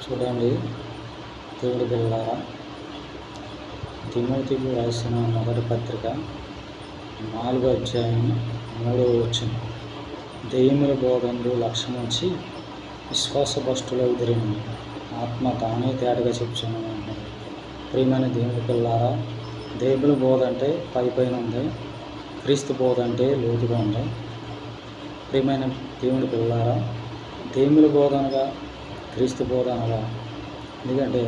చూడండి, దేవుడి పిల్లలారా, తిమోతికి రాసిన మొదటి పత్రిక 4వ అధ్యాయం 3వ వచనం. దెయ్యముల బోధనలు లక్ష్యముంచి విశ్వాసభ్రష్టుల ఎదురిని ఆత్మ తానే తేటగా చెప్తున్నాను అంటున్నాడు. ప్రియమైన దేవుడి పిల్లలారా, దెయ్యముల బోధ అంటే పైన ఉంది, క్రీస్తు బోధ అంటే లోతుగా ఉంది. ప్రియమైన దేవుడి పిల్లలారా, దెయ్యముల బోధ అనగా క్రీస్తు బోధ అనగా, ఎందుకంటే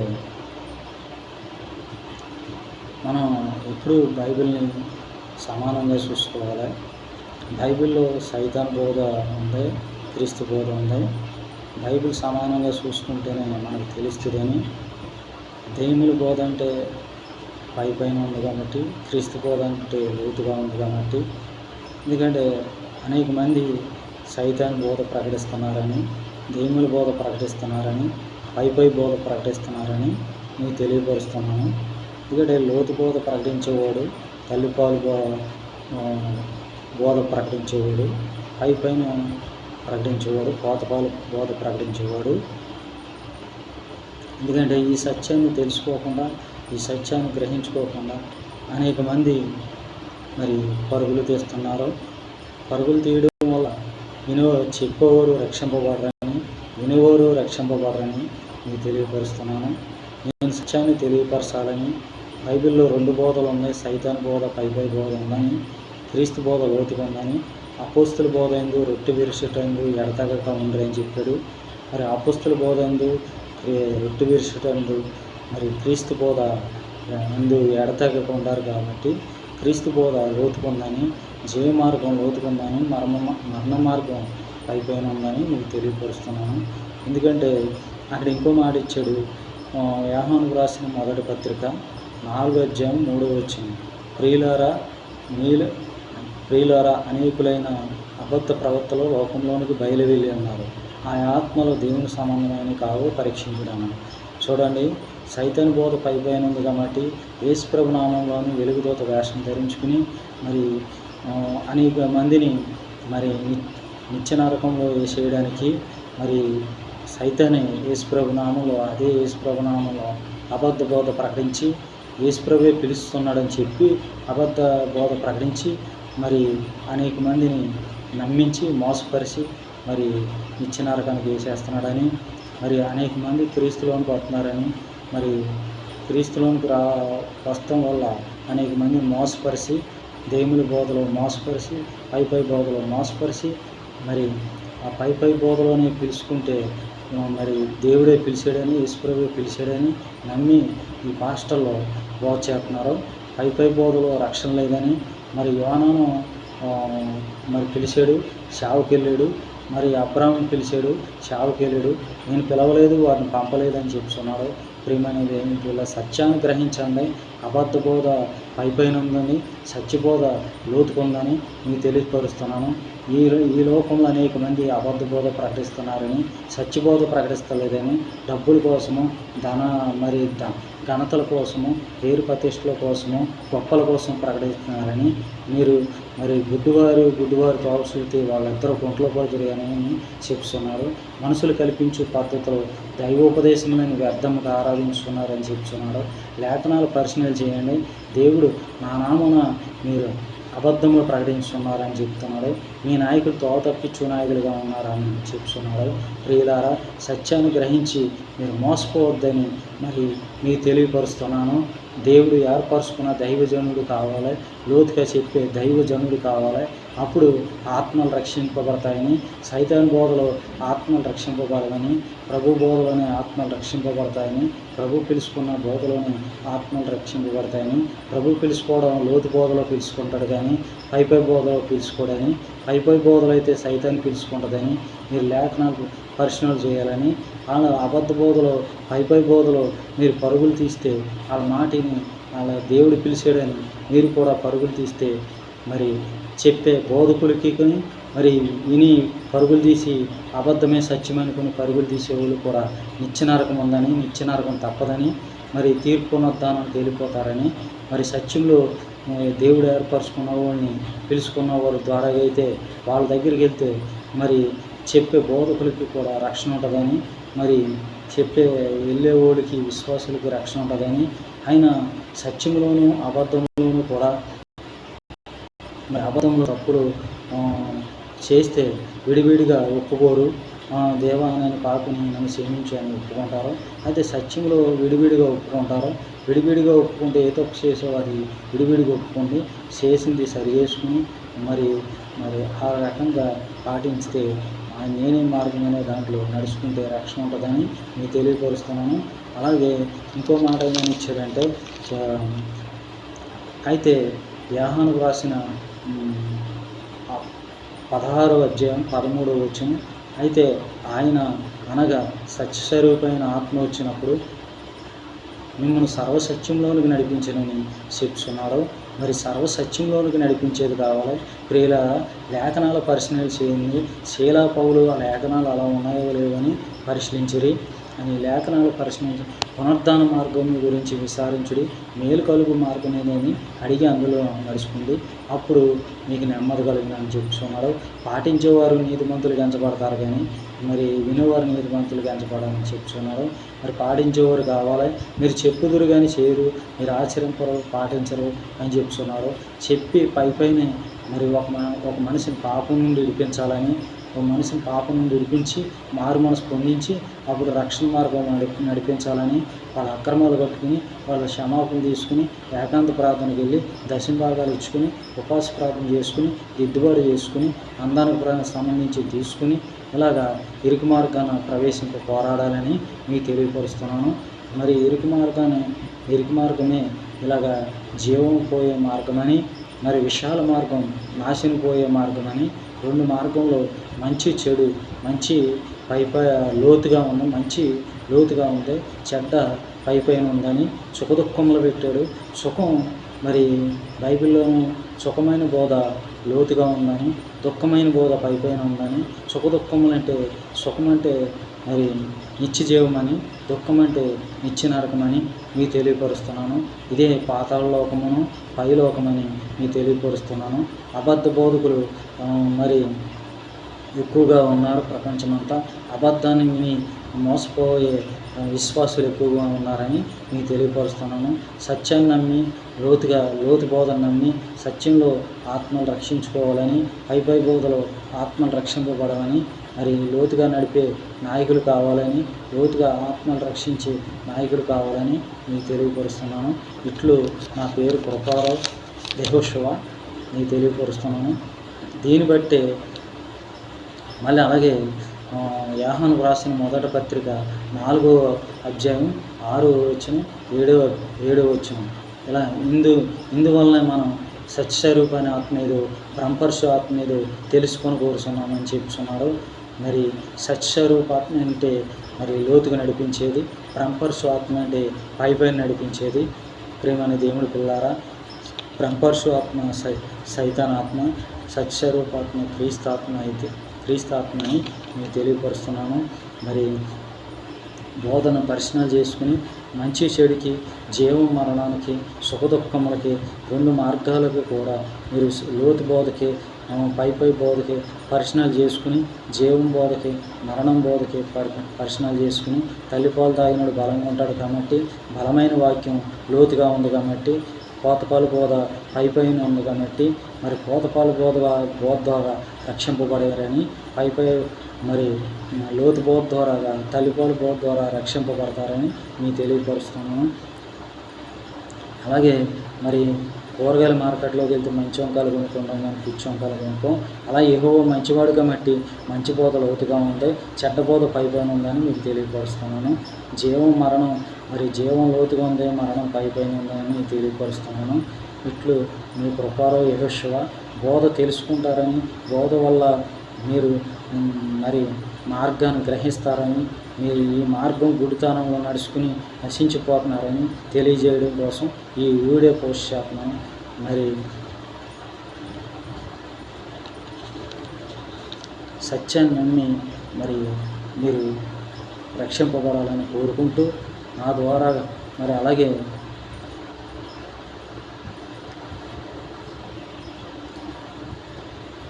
మనం ఎప్పుడు బైబిల్ని సమానంగా చూసుకోవాలి. బైబిల్లో సైతాన్ బోధ ఉంది, క్రీస్తు బోధ ఉంది. బైబిల్ సమానంగా చూసుకుంటేనే మనకు తెలుస్తుందని. దెయ్యముల బోధ అంటే పైన ఉంది కాబట్టి, క్రీస్తు బోధ అంటే లోతుగా ఉంది కాబట్టి. ఎందుకంటే అనేక మంది సైతాన్ బోధ ప్రకటిస్తున్నారని, దెయ్యముల బోధ ప్రకటిస్తున్నారని, పై బోధ ప్రకటిస్తున్నారని మీకు తెలియపరుస్తున్నాను. ఎందుకంటే లోతు బోధ ప్రకటించేవాడు, తల్లిపాలు బోధ ప్రకటించేవాడు, పైన ప్రకటించేవాడు, కోతపాలు బోధ ప్రకటించేవాడు. ఎందుకంటే ఈ సత్యాన్ని తెలుసుకోకుండా, ఈ సత్యాన్ని గ్రహించుకోకుండా అనేక మంది మరి పరుగులు తీస్తున్నారు. పరుగులు తీయడం వల్ల చెప్పేవారు రక్షింపబడరని, వినేవారు రక్షింపబడరని మీకు తెలియపరుస్తున్నాను. నేను సత్యాన్ని తెలియపరచాలని. బైబిల్లో 2 బోధలు ఉన్నాయి, సైతాన్ బోధ, పై బోధ ఉందని, క్రీస్తు బోధ లోతుగా ఉందని. అపోస్తుల బోధ ఎందు రొట్టె విరుచుటందు ఎడతెగక ఉండరని చెప్పాడు. మరి అపోస్తుల బోధ ఎందు రొట్టె విరుచుటందు మరి క్రీస్తు బోధ ఎందు ఎడతెగక ఉండారు కాబట్టి, క్రీస్తు బోధ లోతుకుందని, జీవ మార్గం లోతుకుందని, మరణ మార్గం పైన ఉందని మీకు తెలియపరుస్తున్నాను. ఎందుకంటే అక్కడ ఇంకో మాట ఇచ్చాడు. యోహానుకు రాసిన మొదటి పత్రిక 4వ అధ్యాయం 3వ వచనం. ప్రియులారా, అనేకులైన అబద్ధ ప్రవక్తలు లోకంలోనికి బయలువెళ్ళి ఉన్నారు. ఆ ఆత్మలో దేవుని సంబంధమైన కావు పరీక్షించడాను. చూడండి, సైతాన్ బోధ పైన ఉంది కాబట్టి యేసు ప్రభు నామంలోని వెలుగుదూత వేషం ధరించుకుని మరి అనేక మందిని మరి నిత్య నరకంలో వేసేయడానికి మరి సైతానే యేసు ప్రభు నామంలో, అదే యేసు ప్రభు నామంలో అబద్ధ బోధ ప్రకటించి, యేసు ప్రభువే పిలుస్తున్నాడని చెప్పి అబద్ధ బోధ ప్రకటించి మరి అనేక మందిని నమ్మించి మోసపరిచి మరి నిత్య నరకానికి వేసేస్తున్నాడని, మరి అనేక మంది క్రీస్తులోనికి వస్తున్నారని, మరి క్రీస్తులోనికి వస్తం వల్ల అనేక మంది మోసపరిచి, దెయ్యముల బోధలో మోసపరిచి, పై బోధలో మోసపరిచి, మరి ఆ పై బోధలోనే పిలుచుకుంటే మరి దేవుడే పిలిచాడని, యేసుప్రభువే పిలిచాడని నమ్మి ఈ పాస్టర్లో బోధ చేస్తున్నారు. పై బోధలో రక్షణ లేదని, మరి యోనాను మరి పిలిచాడు, చావుకెళ్ళాడు. మరి అబ్రాహామును పిలిచాడు, చావుకెళ్ళాడు. నేను పిలవలేదు, వారిని పంపలేదని చెప్తున్నాడు. ప్రియమైనది వీళ్ళ సత్యాన్ని గ్రహించండి. అబద్ధ బోధ పైన ఉందని, సత్యబోధ లోతుకుందని మీకు తెలియపరుస్తున్నాను. ఈ లోకంలో అనేక మంది అబద్ధ బోధ ప్రకటిస్తున్నారని, సత్యబోధ ప్రకటిస్తలేదని, డబ్బుల కోసము, ఘనతల కోసము, పేరు ప్రతిష్టల కోసము, గొప్పల కోసం ప్రకటిస్తున్నారని మీరు మరి గుడ్డివారు తోవసూతి వాళ్ళిద్దరూ గుంటలో పడుతురు అని చెప్తున్నారు. మనుషులు కల్పించే పద్ధతులు దైవోపదేశములను వ్యర్థముగా ఆరాధించుకున్నారని చెప్తున్నాడు. లేఖనాలు పరిశీలన చేయండి. దేవుడు నా నామమున మీరు అబద్ధములు ప్రకటించున్నారని చెప్తున్నాడు. మీ నాయకులు తప్పించు నాయకులుగా ఉన్నారని చెప్తున్నాడు. ప్రియులారా, సత్యాన్ని గ్రహించి మీరు మోసపోవద్దని మరి మీకు తెలియపరుస్తున్నాను. దేవుడు ఏర్పరుచుకున్న దైవజనుడు కావాలి, లోతుగా చెప్పే దైవజనుడు కావాలి. అప్పుడు ఆత్మలు రక్షింపబడతాయని, సైతాన్ బోధలో ఆత్మలు రక్షింపబడదని, ప్రభు బోధలోనే ఆత్మలు రక్షింపబడతాయని, ప్రభు పిలుచుకున్న బోధలోనే ఆత్మలు రక్షింపబడతాయని, ప్రభు పిలుచుకోవడం లోతు బోధలో పిలుచుకుంటాడు కానీ పై బోధలో పిలుచుకోడని, పై బోధలో అయితే సైతాన్ని పిలుచుకుంటుందని మీరు లేఖనాలు పరిశీలన చేయాలని. వాళ్ళ అబద్ధ బోధలో పై బోధలో మీరు పరుగులు తీస్తే, వాళ్ళ మాటిని వాళ్ళ దేవుడు పిలిచాడని మీరు కూడా పరుగులు తీస్తే, మరి చెప్పే బోధకులకి మరి విని పరుగులు తీసి అబద్ధమే సత్యం అనుకుని పరుగులు తీసేవాళ్ళు కూడా నిత్య నరకం ఉందని, నిత్య నరకం తప్పదని, మరి తీర్పు పునరుద్ధానం తేలిపోతారని, మరి సత్యంలో దేవుడు ఏర్పరచుకున్న వాళ్ళని పిలుచుకున్న వాళ్ళ ద్వారా అయితే వాళ్ళ దగ్గరికి వెళ్తే మరి చెప్పే బోధకులకి కూడా రక్షణ ఉంటుందని, మరి వెళ్ళేవాడికి విశ్వాసులకి రక్షణ ఉంటుందని, ఆయన సత్యంలోనూ అబద్ధంలోనూ కూడా మరి అబద్ధంలో తప్పులు చేస్తే విడివిడిగా ఒప్పుకోరు. దేవా నేను పాపిని, నన్ను క్షమించు అని ఒప్పుకుంటారు. అయితే సత్యంలో విడివిడిగా ఒప్పుకుంటారు. విడివిడిగా ఒప్పుకుంటే ఏ తప్పు చేసో అది విడివిడిగా ఒప్పుకుంటే చేసింది సరి చేసుకుని మరి ఆ రకంగా పాటించితే నేనే మార్గం అనే దాంట్లో నడుచుకుంటే రక్షణ ఉంటుందని మీకు తెలియపరుస్తున్నాను. అలాగే ఇంకో మాట ఏమని ఇచ్చాడంటే, అయితే యోహానుకు రాసిన 16వ అధ్యాయం 13వ వచనం, అయితే ఆయన అనగా సత్యస్వరూపమైన ఆత్మ వచ్చినప్పుడు మిమ్మల్ని సర్వసత్యంలోనికి నడిపించనని చెప్తున్నాడు. మరి సర్వసత్యంలోనికి నడిపించేది కావాలి. ప్రియుల లేఖనాల పరిశీలన చేయండి. శీలా పౌలు ఆ లేఖనాలు అలా ఉన్నాయో లేవని పరిశీలించిరి అని లేఖనాలు పరిశీలించి పునరుద్ధాన మార్గం గురించి విచారించుడి, మేలు కలుగు మార్గం ఏదని అడిగి అందులో నడుచుకుంది, అప్పుడు మీకు నెమ్మది కలిగిందని చెప్తున్నాడు. పాటించేవారు నీతిమంతులు ఎంచబడతారు కానీ మరి వినేవారు నీతిమంతులు ఎంచబడాలని చెప్తున్నాడు. మరి పాటించేవారు కావాలి. మీరు చెప్పుదురు కానీ చేయరు, మీరు ఆచరింపరు, పాటించరు అని చెప్తున్నాడు. చెప్పి పైపైనే మరి ఒక మనిషిని పాపం నుండి విడిపించాలని, ఒక మనిషిని పాపం నుండి విడిపించి మారు మనసు పొందించి అప్పుడు రక్షణ మార్గం నడిపించాలని వాళ్ళ అక్రమాలు కట్టుకుని వాళ్ళ క్షమాపణ తీసుకుని ఏకాంత ప్రార్థనకి వెళ్ళి దశమ భాగాలు ఇచ్చుకుని ఉపవాస ప్రార్థన చేసుకుని దిద్దుబాటు చేసుకుని అందానికి సంబంధించి తీసుకుని ఇలాగా ఇరుకు మార్గాన్ని ప్రవేశింప పోరాడాలని మీకు తెలియపరుస్తున్నాను. మరి ఇరుకు మార్గమే ఇలాగా జీవం పోయే మార్గమని, మరి విశాల మార్గం నాశనం పోయే మార్గమని, రెండు మార్గంలో మంచి చెడు, మంచి లోతుగా ఉంది, మంచి లోతుగా ఉంది, చెడ్డ పైపైన ఉందని సుఖదుఖములు పెట్టాడు. సుఖం మరి బైబిల్లోనూ సుఖమైన బోధ లోతుగా ఉందని, దుఃఖమైన బోధ పైపైన ఉందని, సుఖదుఖములంటే సుఖం అంటే మరి నిత్య జీవమని, దుఃఖం అంటే నిత్య నరకమని మీకు తెలియపరుస్తున్నాను. ఇదే పాతాళ లోకమును పైలోకమని మీకు తెలియపరుస్తున్నాను. అబద్ధ బోధకులు మరి ఎక్కువగా ఉన్నారు ప్రపంచమంతా. అబద్ధాన్ని విని మోసపోయే విశ్వాసులు ఎక్కువగా ఉన్నారని మీకు తెలియపరుస్తున్నాను. సత్యాన్ని నమ్మి లోతు బోధన నమ్మి సత్యంలో ఆత్మలు రక్షించుకోవాలని, పై బోధలో ఆత్మలు రక్షింపబడవని, మరి లోతుగా నడిపే నాయకులు కావాలని, లోతుగా ఆత్మలు రక్షించే నాయకులు కావాలని మీకు తెలియపరుస్తున్నాను. ఇట్లు నా పేరు కృపారావు యెహోషువ మీకు తెలియపరుస్తున్నాను. దీన్ని బట్టే మళ్ళీ అలాగే యోహానుకు రాసిన మొదటి పత్రిక 4వ అధ్యాయం 6వ వచనం 7వ వచనం, ఇలా ఇందువల్లనే మనం సత్యస్వరూపాన్ని ఆత్మ ఏదో బ్రహ్మపరచు ఆత్మ ఏదో తెలుసుకొని కోరుతున్నామని చెప్తున్నాడు. మరి సత్యస్వరూప ఆత్మ అంటే మరి లోతుగా నడిపించేది, బ్రహ్మపరచు ఆత్మ అంటే పైపైన నడిపించేది. ప్రేమని దేవుడి పిల్లారా, బ్రహ్మపరచు ఆత్మ సైతాన్ ఆత్మ, సత్యస్వరూపాత్మ క్రీస్తాత్మని మీకు తెలియపరుస్తున్నాను. మరి బోధన పరిశీలన చేసుకుని మంచి చెడుకి, జీవం మరణానికి, సుఖదుఖములకి, రెండు మార్గాలకి కూడా మీరు లోతు బోధకి, పై బోధకి పరిశీలన చేసుకుని, జీవం బోధకి, మరణం బోధకి పరిశీలన చేసుకుని, తల్లిపాలు తాగినడు బలంగా ఉంటాడు కాబట్టి, బలమైన వాక్యం లోతుగా ఉంది కాబట్టి, కోతపాలు బోధ పైపైన ఉంది కాబట్టి, మరి కోతపాలు బోధ ద్వారా రక్షింపబడారని, మరి లోతు బోధ ద్వారా, తల్లిపాలు బోధ ద్వారా రక్షింపబడతారని మీకు తెలియపరుస్తున్నాను. అలాగే మరి కూరగాయల మార్కెట్లోకి వెళ్తే మంచి వంకాయలు కొనుక్కుంటాం కానీ పిచ్చి వంకాయలు కొనుక్కోం. అలా యెహోవా మంచివాడు కాబట్టి మంచి బోధ లోతుగా ఉంది, చెడ్డ బోధ పైపైన ఉందని మీకు తెలియపరుస్తున్నాను. జీవం లోతుగా ఉంది, మరణం పైపైన ఉందని మీకు తెలియపరుస్తున్నాను. ఇట్లు మీ కృపారావు యెహోషువ. బోధ తెలుసుకుంటారని, బోధ వల్ల మీరు మరి మార్గాన్ని గ్రహిస్తారని, మీరు ఈ మార్గం గుడితనంలో నడుచుకుని నశించిపోతున్నారని తెలియజేయడం కోసం ఈ వీడియో పోస్ట్ చేస్తున్నాను. మరి సత్యాన్ని నమ్మి మరి మీరు రక్షింపబడాలని కోరుకుంటూ, నా ద్వారా మరి అలాగే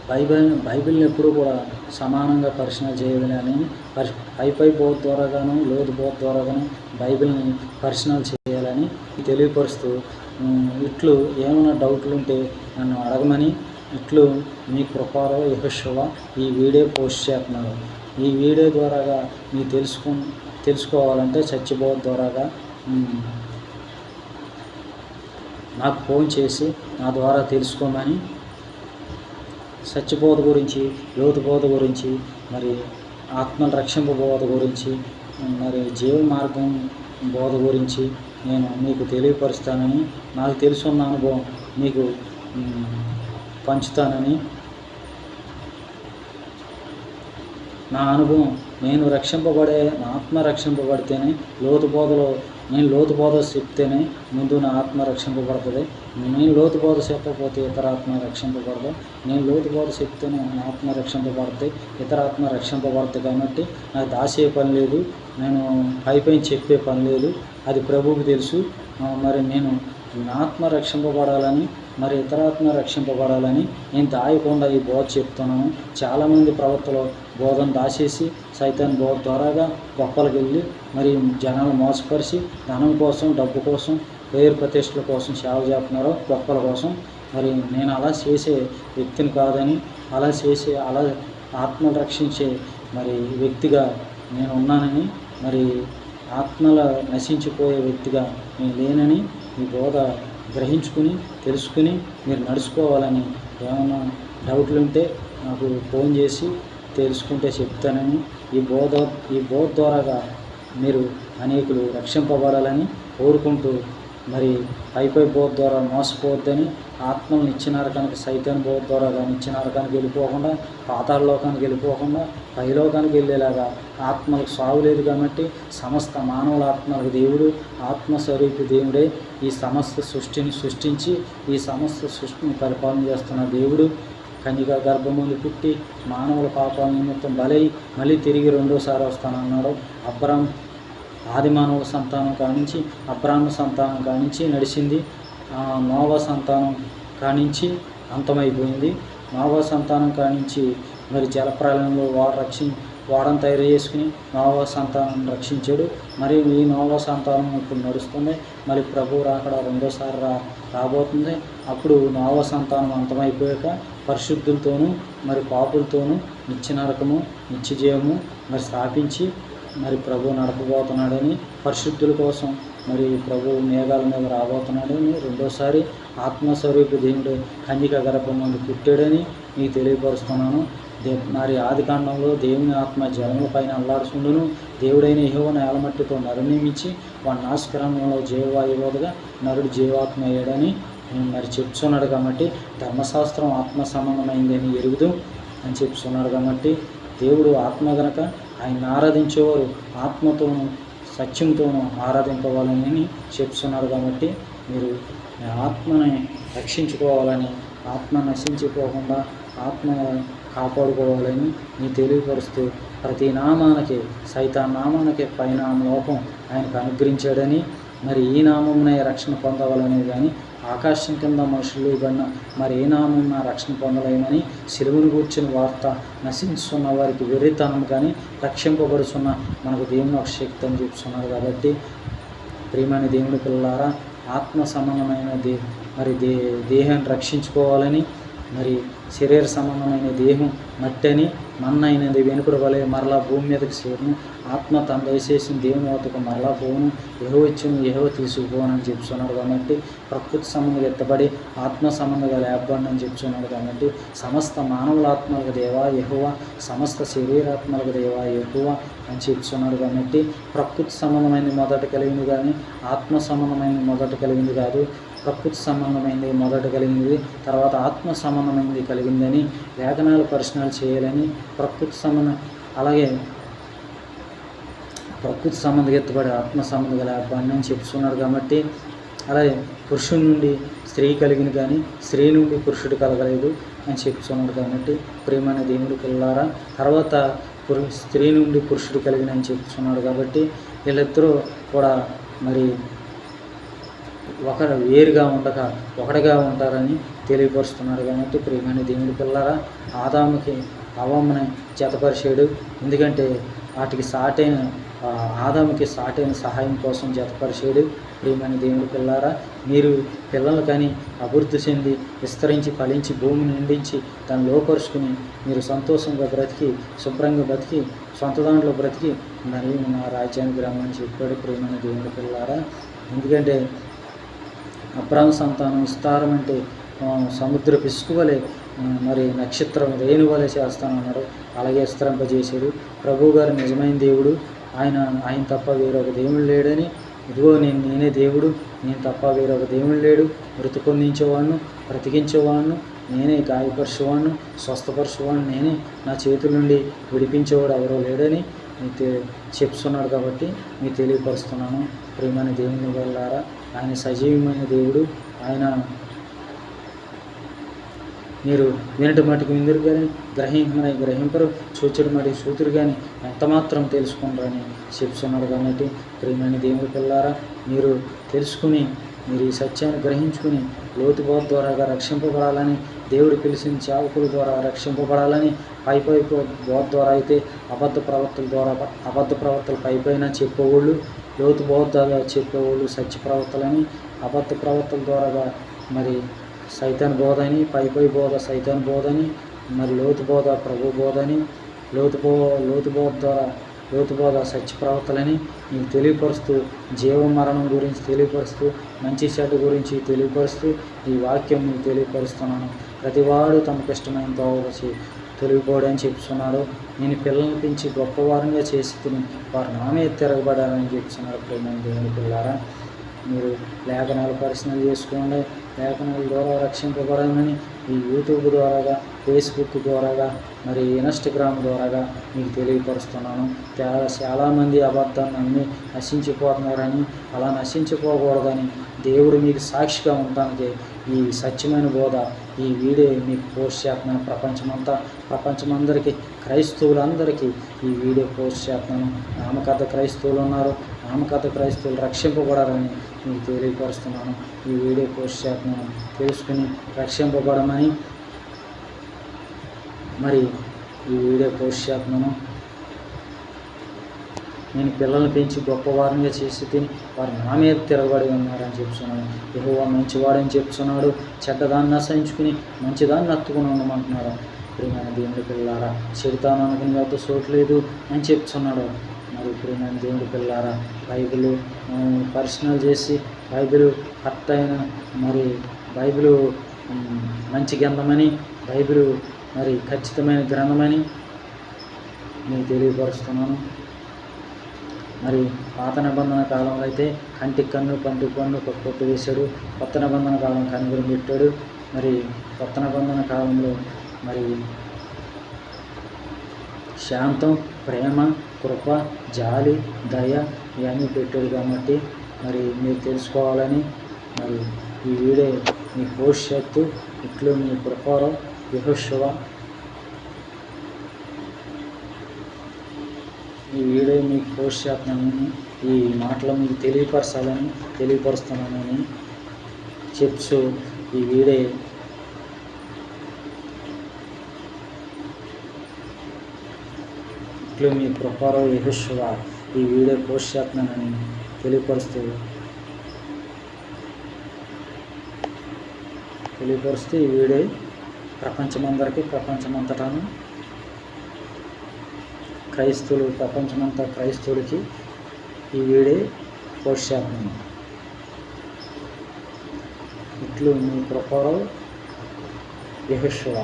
బైబిల్ని ఎప్పుడూ కూడా సమానంగా పరిశీలన చేయాలని పై బోధ ద్వారాగాను లోతు బోధ ద్వారాగాను బైబిల్ని పరిశీలన చేయాలని తెలియపరుస్తూ ఇట్లు ఏమైనా డౌట్లు ఉంటే నన్ను అడగమని ఇట్లు మీ కృపాలో యెహోషువ ఈ వీడియో పోస్ట్ చేస్తున్నారు. ఈ వీడియో ద్వారాగా మీరు తెలుసుకోవాలంటే చర్చి బోధ ద్వారాగా నాకు ఫోన్ చేసి నా ద్వారా తెలుసుకోమని సత్యబోధ గురించి, లోతు బోధ గురించి, మరి ఆత్మల రక్షింపు బోధ గురించి, మరి జీవ మార్గం బోధ గురించి నేను మీకు తెలియపరుస్తానని, నాకు తెలుసున్న అనుభవం మీకు పంచుతానని, నా అనుభవం నేను రక్షింపబడే ఆత్మ రక్షింపబడితేనే నేను లోతు బోధ చెప్తేనే ముందు నా ఆత్మ రక్షింపబడుతుంది. నేను లోతు బోధ చెప్పకపోతే ఇతర ఆత్మ రక్షింపబడదు. నేను లోతు బోధ చెప్తేనే నా ఆత్మ రక్షింపబడుతుంది, ఇతర ఆత్మ రక్షింపబడుతుంది. కాబట్టి నాకు దాసే పని లేదు, నేను పైపైన చెప్పే పని లేదు, అది ప్రభువుకి తెలుసు. మరి నేను నా ఆత్మ రక్షింపబడాలని, మరి ఇతరాత్మ రక్షింపబడాలని నేను దాయకుండా ఈ బోధ చెప్తున్నాను. చాలామంది ప్రవక్తలు బోధన దాచేసి సైతాన్ బోధ ద్వారాగా గొప్పలకు వెళ్ళి మరి జనాలు మోసపరిచి ధనం కోసం, డబ్బు కోసం, పేరు ప్రతిష్టల కోసం సేవ చేస్తున్నారు, గొప్పల కోసం. మరి నేను అలా చేసే వ్యక్తిని కాదని, అలా ఆత్మను రక్షించే మరి వ్యక్తిగా నేను ఉన్నానని, మరి ఆత్మల నశించిపోయే వ్యక్తిగా నేను లేనని ఈ బోధ గ్రహించుకుని తెలుసుకుని మీరు నడుచుకోవాలని, ఏమైనా డౌట్లు ఉంటే నాకు ఫోన్ చేసి తెలుసుకుంటే చెప్తానని, ఈ బోధ ద్వారాగా మీరు అనేకులు రక్షింపబడాలని కోరుకుంటూ, మరి పై బోధ ద్వారా మోసపోవద్దని, ఆత్మలను ఇచ్చినారు కనుక సైతాన్ బోధ ద్వారా కానీ ఇచ్చినారకానికి వెళ్ళిపోకుండా, పాతాళలోకానికి వెళ్ళిపోకుండా పైలోకానికి వెళ్ళేలాగా ఆత్మలకు సాగు లేదు. కాబట్టి సమస్త మానవుల ఆత్మలకు దేవుడు ఆత్మస్వరూపి దేవుడే ఈ సమస్త సృష్టిని సృష్టించి ఈ సమస్త సృష్టిని పరిపాలన చేస్తున్న దేవుడు. కన్యక గర్భములు పుట్టి మానవుల పాపాల నిమిత్తం బలై మళ్ళీ తిరిగి రెండోసారి వస్తానన్నాడు. ఆది మానవుల సంతానం కానించి అబ్రాహ్మ సంతానం కానించి నడిచింది. నోవా సంతానం కానించి అంతమైపోయింది. నోవా సంతానం కానించి మరి జలప్రలయంలో వాడను తయారు చేసుకుని నోవా సంతానం రక్షించాడు. మరి ఈ నోవా సంతానం ఇప్పుడు నడుస్తుంది. మరి ప్రభు రాకడ రెండోసారి రాబోతుంది. అప్పుడు నోవా సంతానం అంతమైపోయాక పరిశుద్ధులతోనూ మరి పాపులతోనూ నిత్య నరకము నిత్య జీవము మరి స్థాపించి మరి ప్రభు నడపబోతున్నాడని, పరిశుద్ధుల కోసం మరి ప్రభు మేఘాల మీద రాబోతున్నాడని, రెండోసారి ఆత్మస్వరూపి దేవుడు కన్యక గర్భం నుండి పుట్టాడని మీకు తెలియపరుస్తున్నాను. మరి ఆదికాండంలో దేవుని ఆత్మ జలముల పైన అల్లాడుచుండును, దేవుడైన యెహోవా నేలమట్టితో నరునియమించి వాడి నాశకరంలో జీవవాయువుగా నరుడు జీవాత్మ అయ్యాడని మరి చెప్తున్నాడు. కాబట్టి ధర్మశాస్త్రం ఆత్మ సంబంధమైందని ఎరుగుదు అని చెప్తున్నాడు. కాబట్టి దేవుడు ఆత్మ గనక ఆయన ఆరాధించేవారు ఆత్మతోనూ సత్యంతోనూ ఆరాధింపవాలని చెప్తున్నాడు. కాబట్టి మీరు ఆత్మని రక్షించుకోవాలని, ఆత్మ నశించిపోకుండా ఆత్మ కాపాడుకోవాలని నీ తెలియపరుస్తూ, ప్రతి నామానికి సైతాన్ నామానికి పైనామ లోపం ఆయనకు అనుగ్రహించాడని, మరి ఈ నామంనే రక్షణ పొందవాలనేది కానీ ఆకాశం కింద మనుషులు గన్న మరి ఏ నామం రక్షణ పొందలేమని సిలువను కూర్చుని వార్త నశించున్న వారికి వెర్రితనం కానీ రక్షింపబడుచున్న మనకు దేవుని ఒక శక్తి అని చెప్తున్నారు. కాబట్టి ప్రియమైన దేవుని పిల్లలారా, ఆత్మ సంబంధమైన దేహాన్ని రక్షించుకోవాలని, మరి శరీర సంబంధమైన దేహం మట్టని మన్నైనది వెనుకడు వలె మరలా భూమి మీదకి చేరును, ఆత్మ తన దయచేసిన దేవుని వద్దకు మరలా పోను, యెహోవా తీసుకుపోనని చెప్తున్నాడు. కాబట్టి ప్రకృతి సంబంధంగా ఎత్తబడి ఆత్మ సంబంధంగా లేపబడి అని చెప్తున్నాడు. కాబట్టి సమస్త మానవుల ఆత్మలకు దేవా యెహోవా, సమస్త శరీరాత్మలకు దేవా యెహోవా అని చెప్తున్నాడు. కాబట్టి ప్రకృతి సంబంధమైనది మొదట కలిగింది కానీ ఆత్మ సంబంధమైనది మొదట కలిగింది కాదు. ప్రకృతి సంబంధమైనది మొదట కలిగింది, తర్వాత ఆత్మ సంబంధమైనది కలిగిందని లేఖనాలు పరిశీలన చేయాలని, ప్రకృతి సంబంధంగా ఎత్తబడి ఆత్మ సంబంధంగా లేపబడి అని చెప్తున్నాడు. కాబట్టి అలాగే పురుషుడి నుండి స్త్రీ కలిగిన కానీ స్త్రీ నుండి పురుషుడు కలగలేదు అని చెప్తున్నాడు. కాబట్టి ప్రియమైన దేవుడి పిల్లలారా, తర్వాత స్త్రీ నుండి పురుషుడు కలిగిన అని చెప్తున్నాడు. కాబట్టి వీళ్ళిద్దరూ కూడా మరి ఒకరు వేరుగా ఉండక ఒకటిగా ఉంటారని తెలియపరుస్తున్నారు. కాబట్టి ప్రియమైన దేవుడి పిల్లలారా, ఆదాముకి అవ్వమ్మని జతపరిచాడు. ఎందుకంటే వాటికి సాటైన ఆదాముకి సాటైన సహాయం కోసం జతపరిచాడు. ప్రియమైన దేవుని పిల్లారా, మీరు పిల్లలు కానీ అభివృద్ధి చెంది విస్తరించి ఫలించి భూమిని నిండించి దాన్ని లోపరుచుకుని మీరు సంతోషంగా బ్రతికి శుభ్రంగా బ్రతికి సొంత దాంట్లో బ్రతికి మరి నా రాజ్యానికి రమ్మని చెప్పాడు. ప్రియమైన దేవుని పిల్లారా, ఎందుకంటే అబ్రాహాము సంతానం విస్తారం అంటే సముద్ర పిసుకువలే మరి నక్షత్రం రేణువలే చేస్తానన్నాడు. అలాగే విస్తరింపజేశాడు. ప్రభువు గారు నిజమైన దేవుడు, ఆయన తప్ప వేరొక దేవుడు లేడని, ఇదిగో నేనే దేవుడు, నేను తప్ప వేరొక దేవుడు లేడు, మృతి పొందించేవాడిను, బ్రతికించేవాడిను నేనే, గాయపరిచేవాడిను, స్వస్థపరిచేవాడిని నేనే, నా చేతుల నుండి విడిపించేవాడు ఎవరో లేడని చెప్తున్నాడు. కాబట్టి మీకు తెలియపరుస్తున్నాను. ప్రియమైన దేవుని వెళ్ళారా, ఆయన సజీవమైన దేవుడు. ఆయన మీరు వినటి మటుకు విందురు కానీ గ్రహింపరు, చూచుడు మటుకు చూతురు కానీ ఎంత మాత్రం తెలుసుకుంటారని చెప్తున్నాడు. కాబట్టి ప్రియమైన దేవుని పిల్లారా, మీరు తెలుసుకుని మీరు ఈ సత్యాన్ని గ్రహించుకుని లోతుబోధ ద్వారా రక్షింపబడాలని, దేవుడు పిలిచిన సేవకుల ద్వారా రక్షింపబడాలని, పై బోధ ద్వారా అయితే అబద్ధ ప్రవర్తలు పైపైన చెప్పేవాళ్ళు, లోతు బోధ ద్వారా చెప్పేవాళ్ళు సత్య ప్రవర్తలని, అబద్ధ ప్రవర్తల ద్వారా మరి సైతాన్ బోధని, పై బోధ సైతాన్ బోధని, మరి లోతు బోధ ప్రభు బోధని, లోతు బోధ సత్య ప్రవర్తలని మీకు తెలియపరుస్తూ, జీవ మరణం గురించి తెలియపరుస్తూ, మంచి చెడ్డ గురించి తెలియపరుస్తూ ఈ వాక్యం మీకు తెలియపరుస్తున్నాను. ప్రతివాడు తమకు ఇష్టమైన తోవచ్చి తొలగిపోవడని చెప్తున్నాడు. నేను పిల్లల్ని పెంచి గొప్పవారంగా చేసి తిని వారు నామే తిరగబడాలని చెప్తున్నాడు. ప్రేమ దేవుని పిల్లారా, మీరు లేఖనాలు పరిశీలన చేసుకోండి. లేఖనాల ద్వారా రక్షింపబడాలని ఈ యూట్యూబ్ ద్వారాగా, ఫేస్బుక్ ద్వారాగా, మరి ఇన్స్టాగ్రామ్ ద్వారాగా మీకు తెలియపరుస్తున్నాను. చాలామంది అబద్ధాన్ని నమ్మి నశించిపోతున్నారని, అలా నశించిపోకూడదని దేవుడు మీకు సాక్షిగా ఉండడానికి ఈ సత్యమైన బోధ ఈ వీడియో మీకు పోస్ట్ చేస్తున్నాను. ప్రపంచమందరికీ క్రైస్తవులందరికీ ఈ వీడియో పోస్ట్ చేస్తున్నాను. నామకథ క్రైస్తవులు ఉన్నారు, నామకథ క్రైస్తవులు రక్షింపబడాలని మీకు తెలియపరుస్తున్నాను. ఈ వీడియో పోస్ట్ చేస్తున్నాను. తెలుసుకుని రక్షింపబడమని మరి ఈ వీడియో పోస్ట్ చేస్తున్నాను. నేను పిల్లల్ని పెంచి గొప్పవారిగా చేసి తిని వారు నా మీద తిరగబడి ఉన్నారని చెప్తున్నాడు. యెహోవా మంచివాడని చెప్తున్నాడు. చెడ్డదాన్ని అసహించుకుని మంచిదాన్ని హత్తుకుని ఉండమంటున్నాడు. ప్రియమైన దేవుని పిల్లారా, చెడుతాను అనుకుని ఎవరితో చోట్లేదు అని చెప్తున్నాడు. మరి ప్రియమైన దేవుని పిల్లారా, బైబిల్ పర్సనల్ చేసి బైబిల్ కరెక్ట్ అయిన మరి బైబిల్ మంచి గ్రంథమని, బైబిల్ మరి ఖచ్చితమైన గ్రంథమని నేను తెలియపరుస్తున్నాను. మరి పాత నిబంధన కాలంలో అయితే కంటికి కన్ను పంటికి కన్ను కొట్టు వేశాడు. కొత్త నిబంధన కాలం కనుగొని పెట్టాడు. మరి కొత్త నిబంధన కాలంలో మరి శాంతం, ప్రేమ, కృప, జాలి, దయ ఇవన్నీ పెట్టాడు. కాబట్టి మరి మీరు తెలుసుకోవాలని మరి ఈ వీడియో మీ పోస్ట్ చేస్తూ ఇట్లు మీ ప్రకారం యెహోషువ ఈ వీడియో మీకు పోస్ట్ చేస్తున్నానని, ఈ మాటలు మీకు తెలియపరుస్తున్నానని చెప్తూ ఈ వీడియో ఇట్లు మీ ప్రకారం యెహోషువ ఈ వీడియో పోస్ట్ చేస్తున్నానని తెలియపరుస్తూ ఈ వీడియో ప్రపంచమంతటాను క్రైస్తవులకి ఈ వీడియో పోస్ట్ చేస్తున్నాను. ఇట్లు మీ ప్రకారం యెహోషువ.